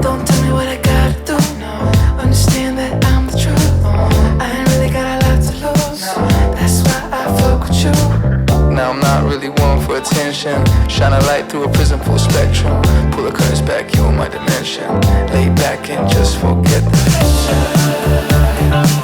Don't tell me what I gotta do. Understand that I'm the truth. I ain't really got a lot to lose. That's why I fuck with you. Now I'm not really one for attention. Shine a light through a prism full spectrum. Pull the curtains back, you're my dimension. Lay back and just forget the pressure.